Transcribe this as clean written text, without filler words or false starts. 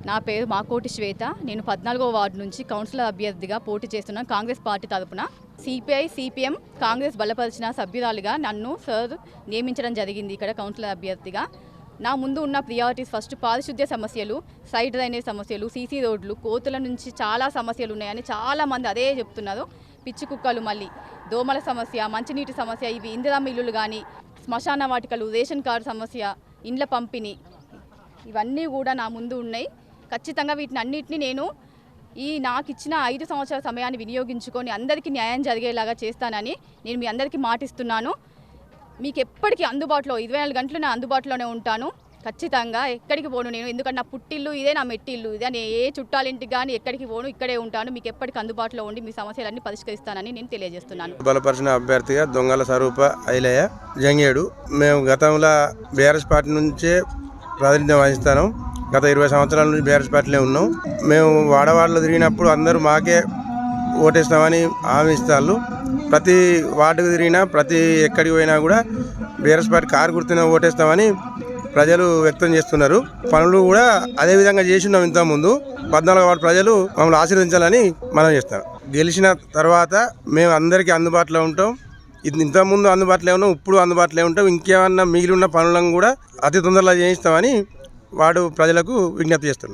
నా పేరు మాకోటి శ్వేత. నేను 14వ వార్డు నుంచి కౌన్సిలర్ అభ్యర్థిగా పోటీ చేస్తున్నాను కాంగ్రెస్ పార్టీ తరపున. సిపిఐ సిపిఎం కాంగ్రెస్ బలపరిచిన సభ్యురాలిగా నన్ను సార్ నియమించడం జరిగింది ఇక్కడ కౌన్సిలర్ అభ్యర్థిగా. నా ముందు ఉన్న ప్రియారిటీస్ ఫస్ట్ పారిశుద్ధ్య సమస్యలు, సైడ్ డ్రైనేజ్ సమస్యలు, సీసీ రోడ్లు, కోతుల నుంచి చాలా సమస్యలు ఉన్నాయని చాలామంది అదే చెప్తున్నారు. పిచ్చి కుక్కలు, మళ్ళీ దోమల సమస్య, మంచినీటి సమస్య, ఇవి ఇందిరమ్మ ఇల్లులు కానీ, శ్మశాన వాటికలు, రేషన్ కార్డు సమస్య, ఇండ్ల పంపిణీ, ఇవన్నీ కూడా నా ముందు ఉన్నాయి. ఖచ్చితంగా వీటిని అన్నిటిని నేను నాకు ఇచ్చిన 5 సంవత్సరాల సమయాన్ని వినియోగించుకొని అందరికీ న్యాయం జరిగేలాగా చేస్తానని నేను మీ అందరికీ మాటిస్తున్నాను. మీకు ఎప్పటికీ అందుబాటులో 24 గంటలు నా అందుబాటులోనే ఉంటాను. ఖచ్చితంగా ఎక్కడికి పోను నేను, ఎందుకంటే నా పుట్టిల్లు ఇదే, నా మెట్టిల్లు ఇదే. నేను ఏ చుట్టాలింటికి కానీ ఎక్కడికి పోను, ఇక్కడే ఉంటాను. మీకు ఎప్పటికీ అందుబాటులో ఉండి మీ సమస్యలన్నీ పరిష్కరిస్తానని నేను తెలియజేస్తున్నాను. బలపరిచిన అభ్యర్థిగా దొంగల స్వరూప ఐలయ్య జంగేడు. మేము గతంలో బీఆర్ఎస్ పార్టీ నుంచే ప్రాతినిధ్యం వహిస్తాను. గత 20 సంవత్సరాల నుంచి బీఆర్ఎస్ పార్టీలో ఉన్నాం. మేము వాడవాడలో తిరిగినప్పుడు అందరూ మాకే ఓటేస్తామని హామీ ఇస్తారు. ప్రతి వార్డుకు తిరిగినా, ప్రతి ఎక్కడికి పోయినా కూడా బీఆర్ఎస్ పార్టీ కారు గుర్తున ఓటేస్తామని ప్రజలు వ్యక్తం చేస్తున్నారు. పనులు కూడా అదే విధంగా చేస్తున్నాం. ఇంతకుముందు 14వ వార్డు ప్రజలు మమ్మల్ని ఆశీర్వదించాలని మనం చేస్తాం. గెలిచిన తర్వాత మేము అందరికీ అందుబాటులో ఉంటాం. ఇంతకుముందు అందుబాటులో ఉన్నాం, ఇప్పుడు అందుబాటులో ఉంటాం. ఇంకేమన్నా మిగిలి ఉన్న పనులను కూడా అతి తొందరలో చేయిస్తామని వార్డు ప్రజలకు విజ్ఞప్తి చేస్తున్నాం.